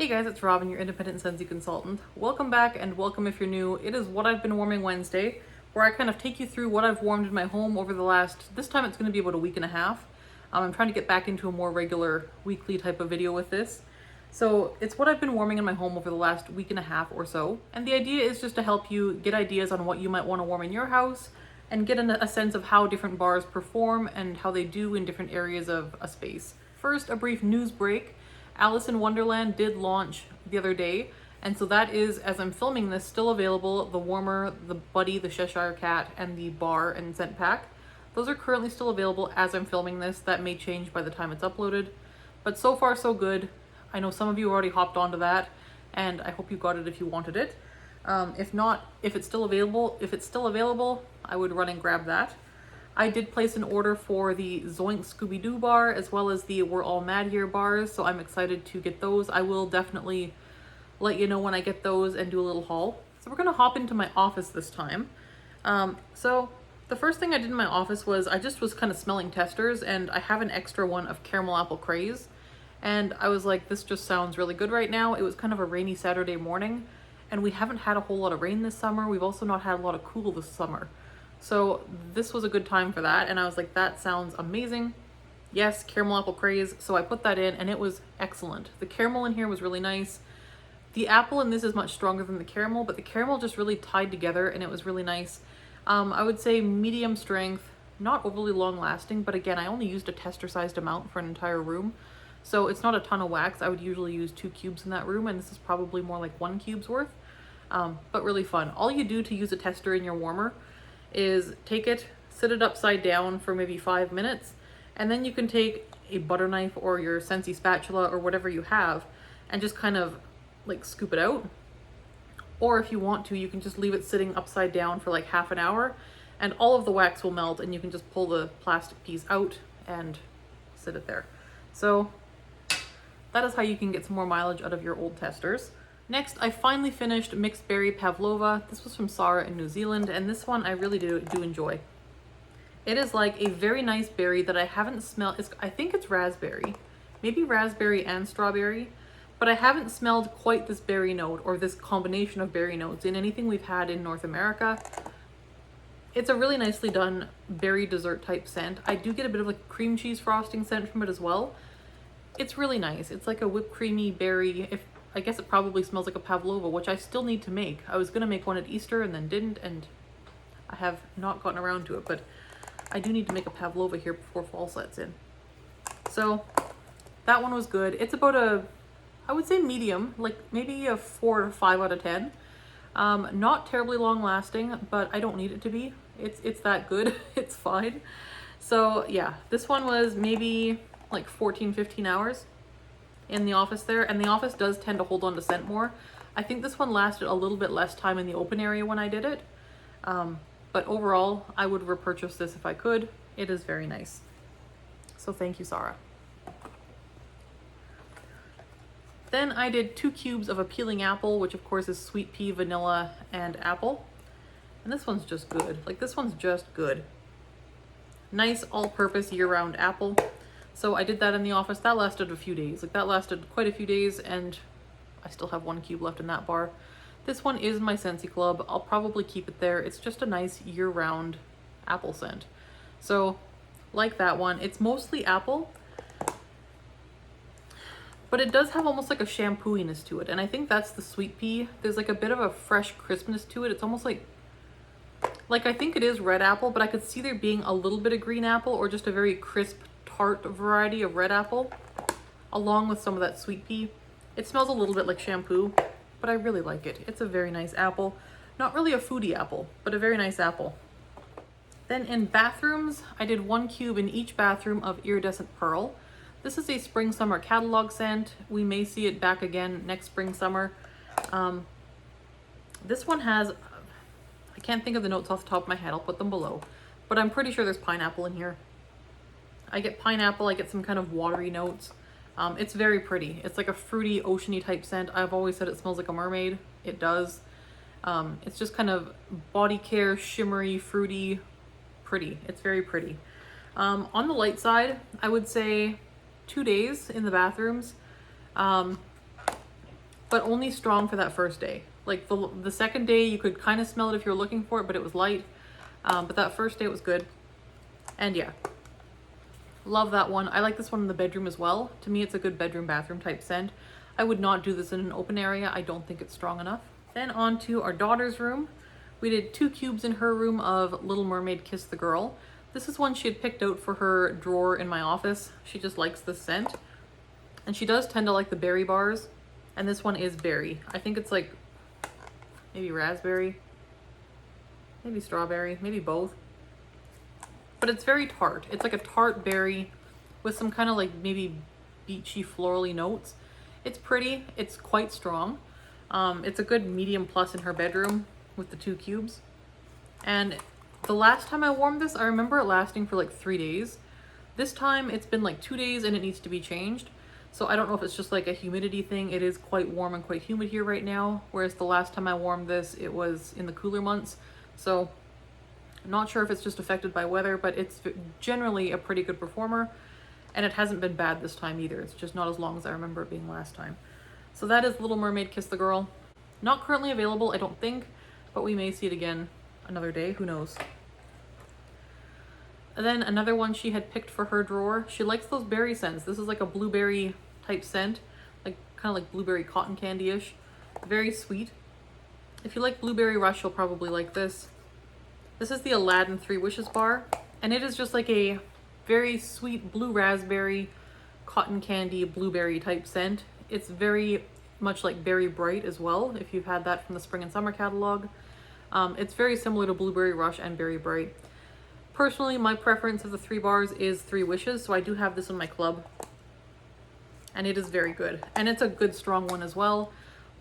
Hey guys, it's Robyn, your independent Scentsy consultant. Welcome back and welcome if you're new. It is What I've Been Warming Wednesday, where I kind of take you through what I've warmed in my home over the last, this time it's going to be about a week and a half. I'm trying to get back into a more regular weekly type of video with this. So it's what I've been warming in my home over the last week and a half or so. And the idea is just to help you get ideas on what you might want to warm in your house and get a sense of how different bars perform and how they do in different areas of a space. First, a brief news break. Alice in Wonderland did launch the other day, and so that is, as I'm filming this, still available. The warmer, the buddy, the Cheshire cat, and the bar and scent pack. Those are currently still available as I'm filming this. That may change by the time it's uploaded, but so far so good. I know some of you already hopped onto that, and I hope you got it if you wanted it. If not, if it's still available, I would run and grab that. I did place an order for the Zoink Scooby-Doo bar as well as the We're All Mad Here bars, so I'm excited to get those. I will definitely let you know when I get those and do a little haul. So we're gonna hop into my office this time. So the first thing I did in my office was I just was kind of smelling testers, and I have an extra one of Caramel Apple Craze. And I was like, this just sounds really good right now. It was kind of a rainy Saturday morning, and we haven't had a whole lot of rain this summer. We've also not had a lot of cool this summer. So this was a good time for that, and I was like, that sounds amazing. Yes, Caramel Apple Craze. So I put that in, and it was excellent. The caramel in here was really nice. The apple in this is much stronger than the caramel, but the caramel just really tied together, and it was really nice. I would say medium strength, not overly long lasting, but again, I only used a tester sized amount for an entire room. So it's not a ton of wax. I would usually use 2 cubes in that room, and this is probably more like 1 cube's worth, but really fun. All you do to use a tester in your warmer is take it, sit it upside down for maybe 5 minutes, and then you can take a butter knife or your Scentsy spatula or whatever you have and just kind of like scoop it out. Or if you want to, you can just leave it sitting upside down for like half an hour, and all of the wax will melt, and you can just pull the plastic piece out and sit it there. So that is how you can get some more mileage out of your old testers. Next, I finally finished Mixed Berry Pavlova. This was from Sarah in New Zealand, and this one I really do enjoy. It is like a very nice berry that I haven't smelled. I think it's raspberry, maybe raspberry and strawberry, but I haven't smelled quite this berry note or this combination of berry notes in anything we've had in North America. It's a really nicely done berry dessert type scent. I do get a bit of a cream cheese frosting scent from it as well. It's really nice. It's like a whipped creamy berry. I guess it probably smells like a pavlova, which I still need to make. I was gonna make one at Easter and then didn't, and I have not gotten around to it, but I do need to make a pavlova here before fall sets in. So that one was good. It's about a, I would say medium, like maybe a 4 or 5 out of 10. Not terribly long lasting, but I don't need it to be. It's that good. It's fine. So yeah, this one was maybe like 14-15 hours in the office there, and the office does tend to hold on to scent more. I think this one lasted a little bit less time in the open area when I did it, but overall I would repurchase this if I could. It is very nice. So thank you, Sarah. Then I did 2 cubes of a peeling apple, which of course is sweet pea, vanilla, and apple. And this one's just good. Like, this one's just good. Nice all-purpose year-round apple. So I did that in the office. That lasted a few days. Like, that lasted quite a few days, and I still have 1 cube left in that bar. This one is my Scentsy Club. I'll probably keep it there. It's just a nice year-round apple scent. So like that one, it's mostly apple, but it does have almost like a shampooiness to it, and I think that's the sweet pea. There's like a bit of a fresh crispness to it. It's almost like I think it is red apple, but I could see there being a little bit of green apple or just a very crisp tart variety of red apple along with some of that sweet pea. It smells a little bit like shampoo, but I really like it. It's a very nice apple. Not really a foodie apple, but a very nice apple. Then in bathrooms, I did 1 cube in each bathroom of Iridescent Pearl. This is a spring summer catalog scent. We may see it back again next spring summer. This one has, I can't think of the notes off the top of my head. I'll put them below, but I'm pretty sure there's pineapple in here. I get pineapple, I get some kind of watery notes. It's very pretty. It's like a fruity, oceany type scent. I've always said it smells like a mermaid. It does. It's just kind of body care, shimmery, fruity, pretty. It's very pretty. On the light side, I would say 2 days in the bathrooms. but only strong for that first day. Like the second day you could kind of smell it if you were looking for it, but it was light. But that first day it was good. And yeah, love that one. I like this one in the bedroom as well. To me, it's a good bedroom bathroom type scent. I would not do this in an open area. I don't think it's strong enough. Then on to our daughter's room. We did 2 cubes in her room of Little Mermaid Kiss the Girl. This is one she had picked out for her drawer in my office. She just likes this scent. And she does tend to like the berry bars. And this one is berry. I think it's like maybe raspberry, maybe strawberry, maybe both. But it's very tart. It's like a tart berry with some kind of like maybe beachy florally notes. It's pretty, it's quite strong. It's a good medium plus in her bedroom with the 2 cubes. And the last time I warmed this, I remember it lasting for like 3 days. This time it's been like 2 days and it needs to be changed. So I don't know if it's just like a humidity thing. It is quite warm and quite humid here right now. Whereas the last time I warmed this, it was in the cooler months. So I'm not sure if it's just affected by weather, but it's generally a pretty good performer. And it hasn't been bad this time either. It's just not as long as I remember it being last time. So that is Little Mermaid Kiss the Girl. Not currently available, I don't think, but we may see it again another day, who knows. And then another one she had picked for her drawer. She likes those berry scents. This is like a blueberry type scent, like kind of like blueberry cotton candy-ish. Very sweet. If you like Blueberry Rush, you'll probably like this. This is the Aladdin 3 Wishes bar, and it is just like a very sweet blue raspberry, cotton candy, blueberry type scent. It's very much like Berry Bright as well, if you've had that from the spring and summer catalog. It's very similar to Blueberry Rush and Berry Bright. Personally, my preference of the 3 bars is 3 Wishes, so I do have this in my club. And it is very good. And it's a good strong one as well.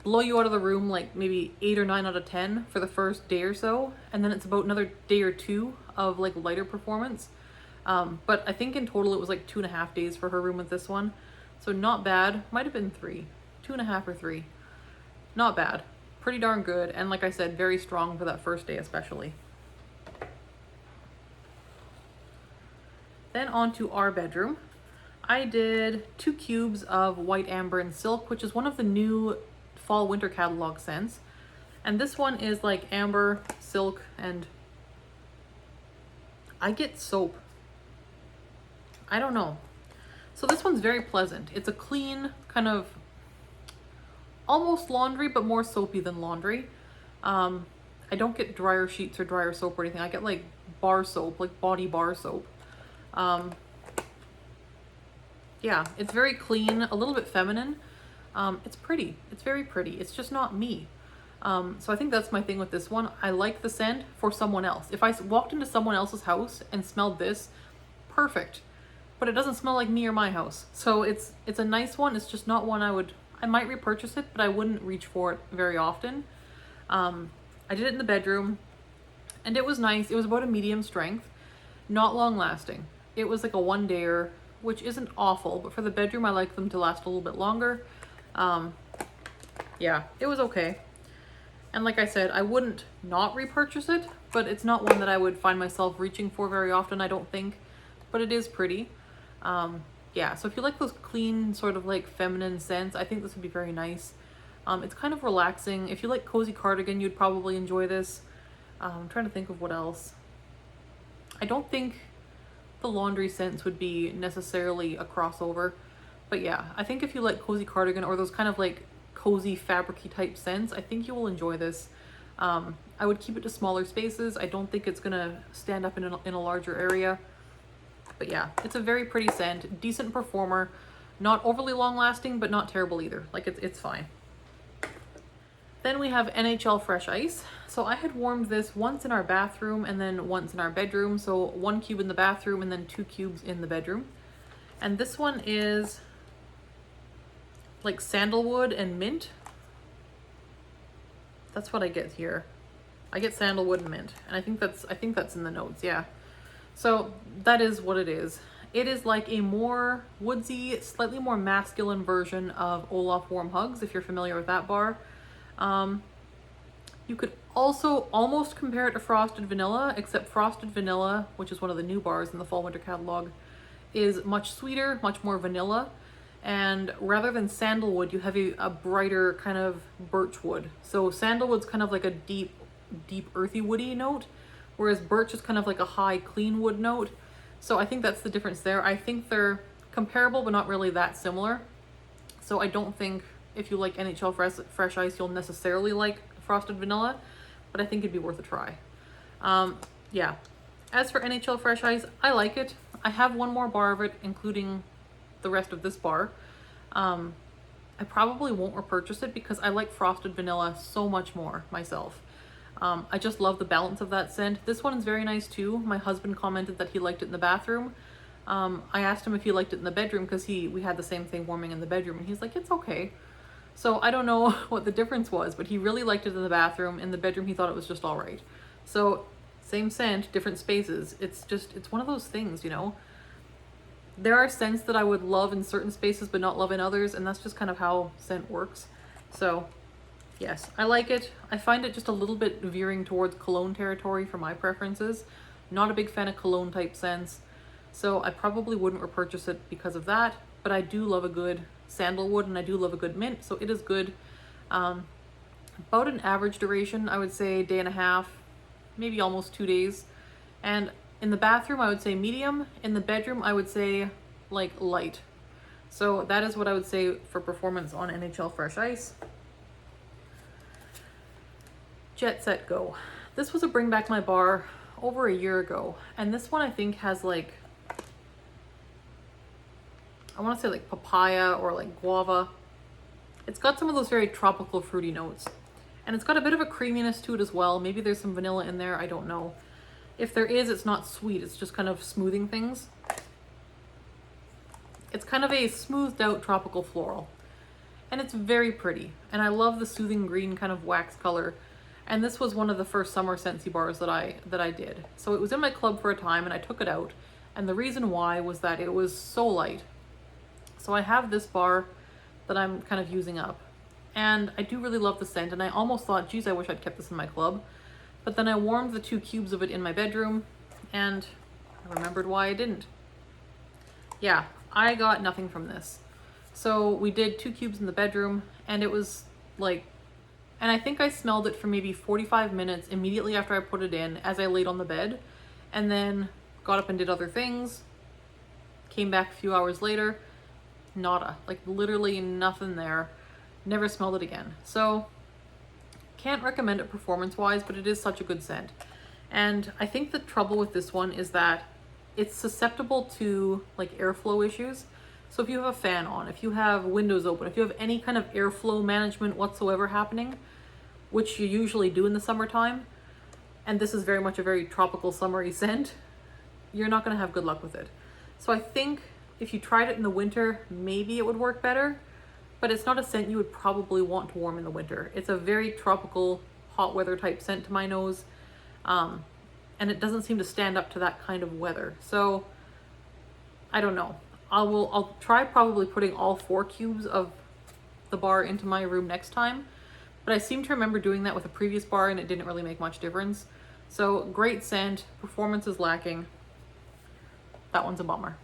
Blow you out of the room like maybe 8 or 9 out of 10 for the first day or so. And then it's about another day or 2 of like lighter performance. But I think in total it was like 2.5 days for her room with this one. So not bad. Might have been 3. 2.5 or 3. Not bad. Pretty darn good. And like I said, very strong for that first day especially. Then on to our bedroom. I did 2 cubes of White Amber and Silk, which is one of the new fall winter catalog scents. And this one is like amber, silk, and I get soap. I don't know. So this one's very pleasant. It's a clean kind of almost laundry, but more soapy than laundry. I don't get dryer sheets or dryer soap or anything. I get like bar soap, like body bar soap. Yeah, it's very clean, a little bit feminine. It's pretty. It's very pretty. It's just not me. So I think that's my thing with this one. I like the scent for someone else. If I walked into someone else's house and smelled this, perfect. But it doesn't smell like me or my house. So it's a nice one. It's just not one I might repurchase it, but I wouldn't reach for it very often. I did it in the bedroom and it was nice. It was about a medium strength, not long lasting. It was like a 1-dayer, which isn't awful, but for the bedroom, I like them to last a little bit longer. Yeah, it was okay. And like I said, I wouldn't not repurchase it, but it's not one that I would find myself reaching for very often, I don't think, but it is pretty. Yeah, so if you like those clean, sort of like feminine scents, I think this would be very nice. It's kind of relaxing. If you like cozy cardigan, you'd probably enjoy this. I'm trying to think of what else. I don't think the laundry scents would be necessarily a crossover, but yeah, I think if you like cozy cardigan or those kind of like cozy fabric-y type scents, I think you will enjoy this. I would keep it to smaller spaces. I don't think it's gonna stand up in a larger area, but yeah, it's a very pretty scent, decent performer, not overly long lasting, but not terrible either. Like it's fine. Then we have NHL Fresh Ice. So I had warmed this once in our bathroom and then once in our bedroom. So 1 cube in the bathroom and then 2 cubes in the bedroom. And this one is like sandalwood and mint. That's what I get here. I get sandalwood and mint, and I think that's in the notes, yeah. So that is what it is. It is like a more woodsy, slightly more masculine version of Olaf Warm Hugs, if you're familiar with that bar. You could also almost compare it to Frosted Vanilla, except Frosted Vanilla, which is one of the new bars in the fall winter catalog, is much sweeter, much more vanilla. And rather than sandalwood, you have a brighter kind of birch wood. So sandalwood's kind of like a deep earthy woody note, whereas birch is kind of like a high clean wood note. So I think that's the difference there. I think they're comparable, but not really that similar. So I don't think if you like NHL Fresh Ice, you'll necessarily like Frosted Vanilla, but I think it'd be worth a try. Yeah. As for NHL Fresh Ice, I like it. I have one more bar of it, including the rest of this bar. I probably won't repurchase it because I like Frosted Vanilla so much more myself. I just love the balance of that scent. This one is very nice too. My husband commented that he liked it in the bathroom. I asked him if he liked it in the bedroom because we had the same thing warming in the bedroom, and he's like, it's okay. So I don't know what the difference was, but he really liked it in the bathroom. In the bedroom, he thought it was just all right. So same scent, different spaces. It's one of those things, you know. There are scents that I would love in certain spaces but not love in others, and that's just kind of how scent works. So yes, I like it. I find it just a little bit veering towards cologne territory for my preferences. Not a big fan of cologne type scents, so I probably wouldn't repurchase it because of that, but I do love a good sandalwood and I do love a good mint, so it is good. About an average duration, I would say day and a half, maybe almost 2 days. And in the bathroom, I would say medium. In the bedroom, I would say like light. So that is what I would say for performance on NHL Fresh Ice. Jet Set Go. This was a bring back my bar over a year ago. And this one I think has like, I want to say like papaya or like guava. It's got some of those very tropical fruity notes. And it's got a bit of a creaminess to it as well. Maybe there's some vanilla in there, I don't know. If there is, it's not sweet, it's just kind of smoothing things. It's kind of a smoothed out tropical floral. And it's very pretty. And I love the soothing green kind of wax color. And this was one of the first summer Scentsy bars that I did. So it was in my club for a time and I took it out. And the reason why was that it was so light. So I have this bar that I'm kind of using up. And I do really love the scent, and I almost thought, geez, I wish I'd kept this in my club. But then I warmed the 2 cubes of it in my bedroom, and I remembered why I didn't. Yeah, I got nothing from this. So we did 2 cubes in the bedroom, and it was like, and I think I smelled it for maybe 45 minutes immediately after I put it in as I laid on the bed, and then got up and did other things, came back a few hours later, nada, like literally nothing there. Never smelled it again. So can't recommend it performance wise, but it is such a good scent. And I think the trouble with this one is that it's susceptible to like airflow issues. So if you have a fan on, if you have windows open, if you have any kind of airflow management whatsoever happening, which you usually do in the summertime, and this is very much a very tropical summery scent, you're not going to have good luck with it. So I think if you tried it in the winter, maybe it would work better. But it's not a scent you would probably want to warm in the winter. It's a very tropical, hot weather type scent to my nose. And it doesn't seem to stand up to that kind of weather. So, I don't know. I'll try probably putting all 4 cubes of the bar into my room next time. But I seem to remember doing that with a previous bar and it didn't really make much difference. So, great scent. Performance is lacking. That one's a bummer.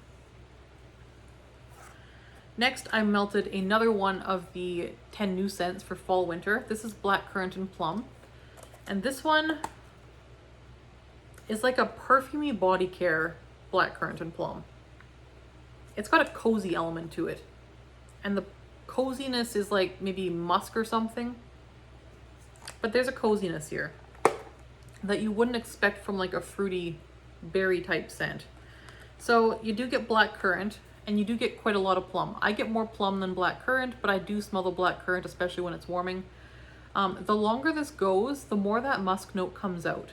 Next, I melted another one of the 10 new scents for fall winter. This is Blackcurrant and Plum. And this one is like a perfumey body care Blackcurrant and Plum. It's got a cozy element to it. And the coziness is like maybe musk or something. But there's a coziness here that you wouldn't expect from like a fruity berry type scent. So you do get blackcurrant. And you do get quite a lot of plum. I get more plum than blackcurrant, but I do smell the blackcurrant, especially when it's warming. The longer this goes, the more that musk note comes out.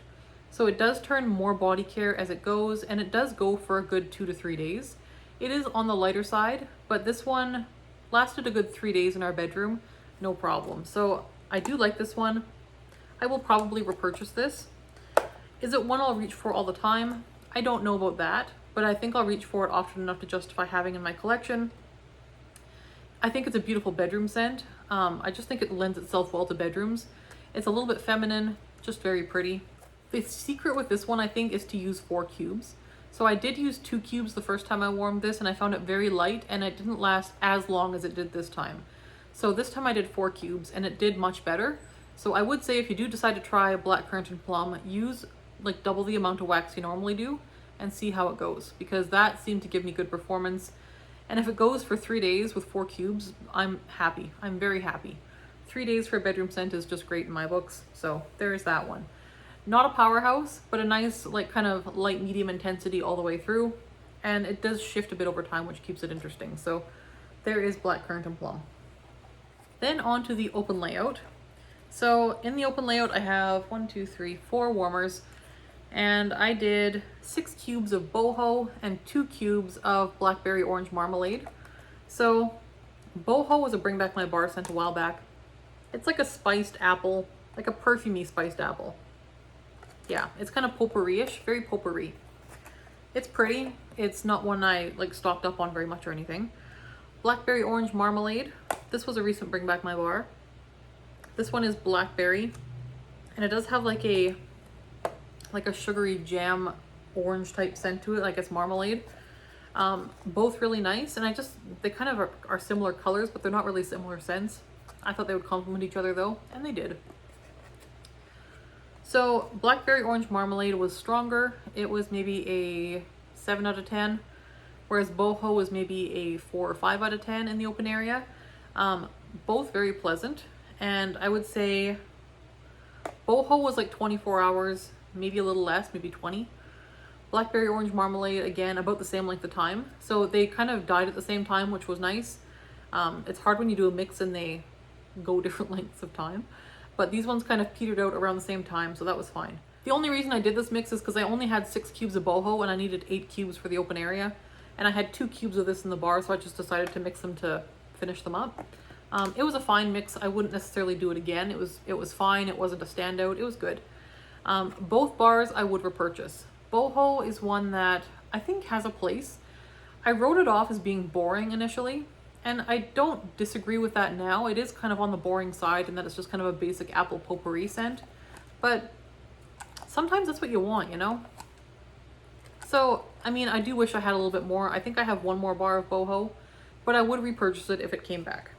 So it does turn more body care as it goes, and it does go for a good 2 to 3 days. It is on the lighter side, but this one lasted a good 3 days in our bedroom, no problem. So I do like this one. I will probably repurchase this. Is it one I'll reach for all the time? I don't know about that. But I think I'll reach for it often enough to justify having in my collection. I think it's a beautiful bedroom scent. I just think it lends itself well to bedrooms. It's a little bit feminine, just very pretty. The secret with this one, I think, is to use 4 cubes. So I did use 2 cubes the first time I warmed this, and I found it very light, and it didn't last as long as it did this time. So this time I did 4 cubes, and it did much better. So I would say if you do decide to try blackcurrant and plum, use like double the amount of wax you normally do and see how it goes, because that seemed to give me good performance. And if it goes for 3 days with 4 cubes, I'm happy. I'm very happy. 3 days for a bedroom scent is just great in my books. So there is that one. Not a powerhouse, but a nice like kind of light medium intensity all the way through. And it does shift a bit over time, which keeps it interesting. So there is blackcurrant and plum. Then on to the open layout. So in the open layout, I have 4 warmers, and I did 6 cubes of boho and 2 cubes of blackberry orange marmalade. So boho was a bring back my bar scent a while back. It's like a spiced apple, like a perfumey spiced apple. Yeah, it's kind of potpourri-ish, very potpourri. It's pretty. It's not one I like stocked up on very much or anything. Blackberry orange marmalade. This was a recent bring back my bar. This one is blackberry, and it does have like a sugary jam orange type scent to it, like it's marmalade. Both really nice, and they kind of are similar colors, but they're not really similar scents. I thought they would complement each other though, and they did. So blackberry orange marmalade was stronger. It was maybe a 7 out of 10, whereas boho was maybe a 4 or 5 out of 10 in the open area. Both very pleasant, and I would say boho was like 24 hours, maybe a little less, maybe 20. Blackberry orange marmalade, again, about the same length of time. So they kind of died at the same time, which was nice. It's hard when you do a mix and they go different lengths of time. But these ones kind of petered out around the same time, so that was fine. The only reason I did this mix is because I only had 6 cubes of boho and I needed 8 cubes for the open area. And I had 2 cubes of this in the bar, so I just decided to mix them to finish them up. It was a fine mix. I wouldn't necessarily do it again. It was fine. It wasn't a standout. It was good. Both bars I would repurchase. Boho is one that I think has a place. I wrote it off as being boring initially, and I don't disagree with that now. It is kind of on the boring side in that it's just kind of a basic apple potpourri scent, but sometimes that's what you want, you know? So, I mean, I do wish I had a little bit more. I think I have 1 more bar of boho, but I would repurchase it if it came back.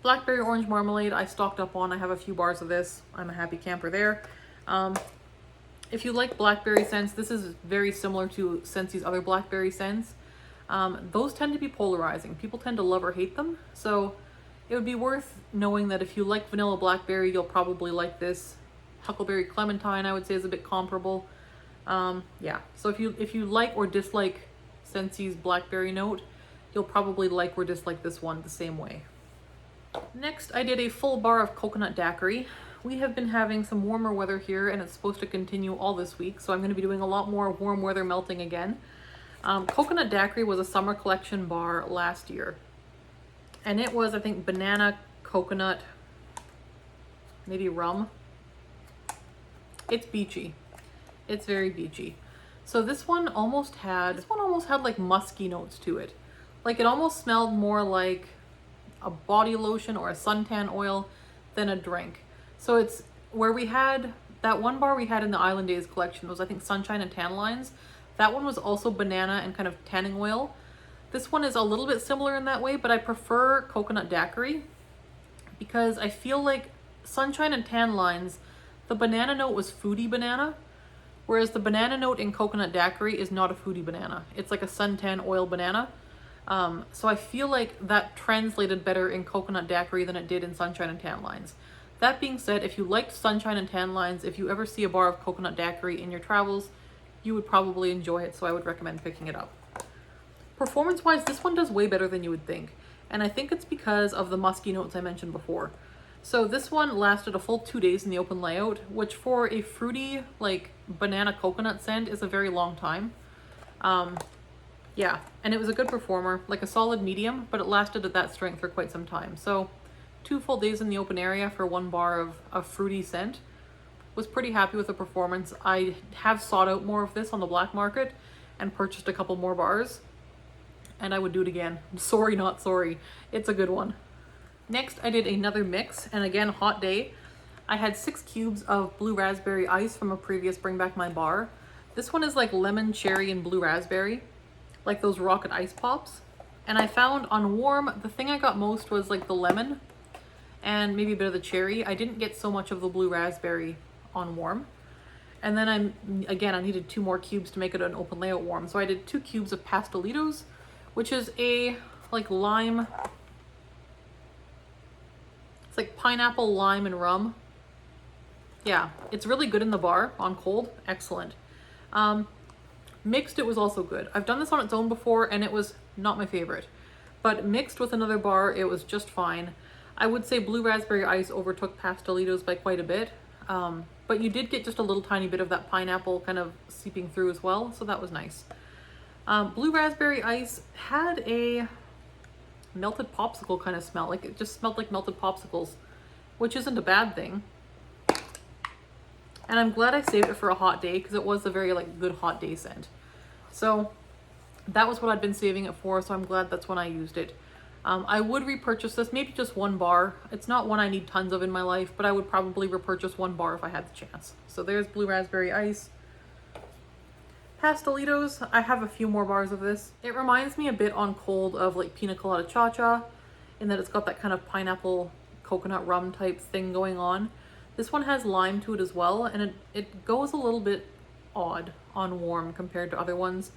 Blackberry orange marmalade, I stocked up on. I have a few bars of this. I'm a happy camper there. If you like blackberry scents, this is very similar to Scentsy's other blackberry scents. Those tend to be polarizing. People tend to love or hate them. So it would be worth knowing that if you like vanilla blackberry, you'll probably like this. Huckleberry clementine, I would say, is a bit comparable. Yeah, so if you like or dislike Scentsy's blackberry note, you'll probably like or dislike this one the same way. Next, I did a full bar of coconut daiquiri. We have been having some warmer weather here, and it's supposed to continue all this week, so I'm going to be doing a lot more warm weather melting again. Coconut daiquiri was a summer collection bar last year, and it was, I think, banana, coconut, maybe rum. It's beachy. It's very beachy. So this one almost had like musky notes to it. Like it almost smelled more like a body lotion or a suntan oil than a drink. So it's where we had that one bar we had in the Island Days collection was, I think, Sunshine and Tan Lines. That one was also banana and kind of tanning oil. This one is a little bit similar in that way, but I prefer coconut daiquiri because I feel like Sunshine and Tan Lines, the banana note was foodie banana, whereas the banana note in coconut daiquiri is not a foodie banana. It's like a suntan oil banana. So I feel like that translated better in coconut daiquiri than it did in Sunshine and Tan Lines. That being said, if you liked Sunshine and Tan Lines, if you ever see a bar of coconut daiquiri in your travels, you would probably enjoy it, so I would recommend picking it up. Performance-wise, this one does way better than you would think, and I think it's because of the musky notes I mentioned before. So this one lasted a full 2 days in the open layout, which for a fruity, like, banana coconut scent is a very long time. Yeah, and it was a good performer, like a solid medium, but it lasted at that strength for quite some time. So 2 full days in the open area for 1 bar of fruity scent. Was pretty happy with the performance. I have sought out more of this on the black market and purchased a couple more bars, and I would do it again. Sorry, not sorry. It's a good one. Next, I did another mix, and again, hot day. I had 6 cubes of blue raspberry ice from a previous Bring Back My bar. This one is like lemon, cherry, and blue raspberry, like those rocket ice pops. And I found on warm, the thing I got most was like the lemon and maybe a bit of the cherry. I didn't get so much of the blue raspberry on warm. And then I needed 2 more cubes to make it an open layout warm. So I did 2 cubes of Pastelitos, which is a like lime, it's like pineapple, lime, and rum. Yeah, it's really good in the bar on cold, excellent. Mixed, it was also good. I've done this on its own before and it was not my favorite, but mixed with another bar, it was just fine. I would say blue raspberry ice overtook Pastelitos by quite a bit, but you did get just a little tiny bit of that pineapple kind of seeping through as well, so that was nice. Blue raspberry ice had a melted popsicle kind of smell, like it just smelled like melted popsicles, which isn't a bad thing. And I'm glad I saved it for a hot day because it was a very like good hot day scent. So that was what I'd been saving it for, so I'm glad that's when I used it. I would repurchase this, maybe just 1 bar. It's not one I need tons of in my life, but I would probably repurchase 1 bar if I had the chance. So there's blue raspberry ice. Pastelitos, I have a few more bars of this. It reminds me a bit on cold of like Pina Colada Cha-Cha, in that it's got that kind of pineapple coconut rum type thing going on. This one has lime to it as well, and it goes a little bit odd on warm compared to other ones.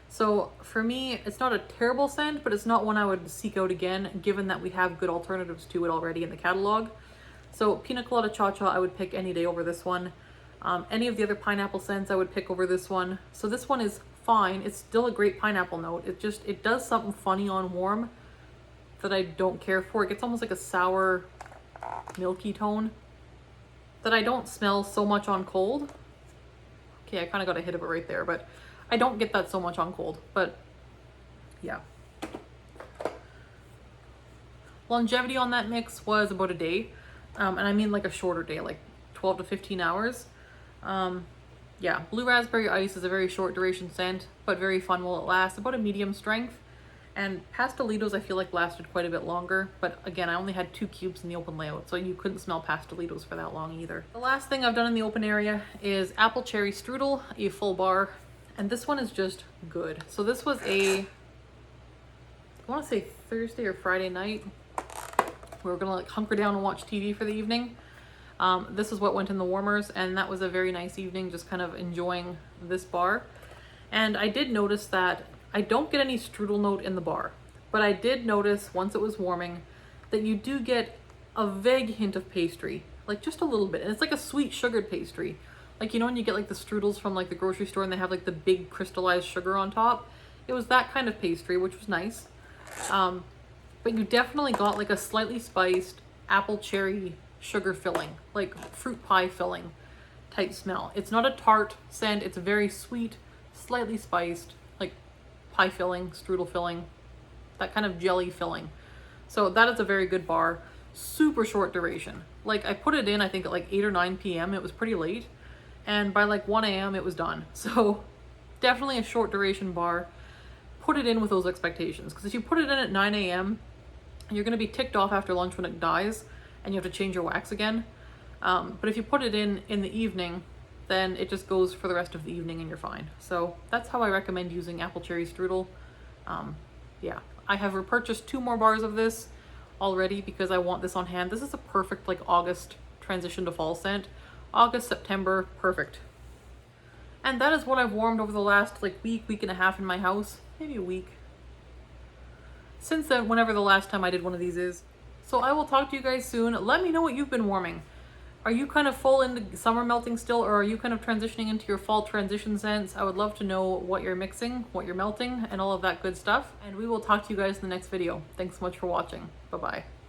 So for me, it's not a terrible scent, but it's not one I would seek out again, given that we have good alternatives to it already in the catalog. So Pina Colada Cha-Cha, I would pick any day over this one. Any of the other pineapple scents I would pick over this one. So this one is fine. It's still a great pineapple note. It does something funny on warm that I don't care for. It gets almost like a sour, milky tone that I don't smell so much on cold. Okay, I kind of got a hit of it right there, but I don't get that so much on cold, but yeah. Longevity on that mix was about a day, and I mean like a shorter day, like 12 to 15 hours. Yeah, blue raspberry ice is a very short duration scent, but very fun while it lasts, about a medium strength. And Pastelitos I feel like lasted quite a bit longer, but again, I only had 2 cubes in the open layout, so you couldn't smell Pastelitos for that long either. The last thing I've done in the open area is apple cherry strudel, a full bar, and this one is just good. So this was I want to say Thursday or Friday night. We were gonna like hunker down and watch TV for the evening. This is what went in the warmers, and that was a very nice evening, just kind of enjoying this bar. And I did notice that I don't get any strudel note in the bar, but I did notice once it was warming that you do get a vague hint of pastry, like just a little bit. And it's like a sweet sugared pastry. Like, you know, when you get like the strudels from like the grocery store and they have like the big crystallized sugar on top, it was that kind of pastry, which was nice. But you definitely got like a slightly spiced apple cherry sugar filling, like fruit pie filling type smell. It's not a tart scent. It's very sweet, slightly spiced, like pie filling, strudel filling, that kind of jelly filling. So that is a very good bar. Super short duration. Like I put it in, I think at like 8 or 9 p.m. It was pretty late. And by like 1 a.m. it was done. So definitely a short duration bar. Put it in with those expectations. Because if you put it in at 9 a.m., you're going to be ticked off after lunch when it dies. And you have to change your wax again. But if you put it in the evening, then it just goes for the rest of the evening and you're fine. So that's how I recommend using apple cherry strudel. Yeah, I have repurchased 2 more bars of this already because I want this on hand. This is a perfect like August transition to fall scent. August, September, perfect. And that is what I've warmed over the last like week and a half in my house, maybe a week. Since then, whenever the last time I did one of these is. So I will talk to you guys soon. Let me know what you've been warming. Are you kind of full into summer melting still, or are you kind of transitioning into your fall transition scents? I would love to know what you're mixing, what you're melting, and all of that good stuff. And we will talk to you guys in the next video. Thanks so much for watching. Bye-bye.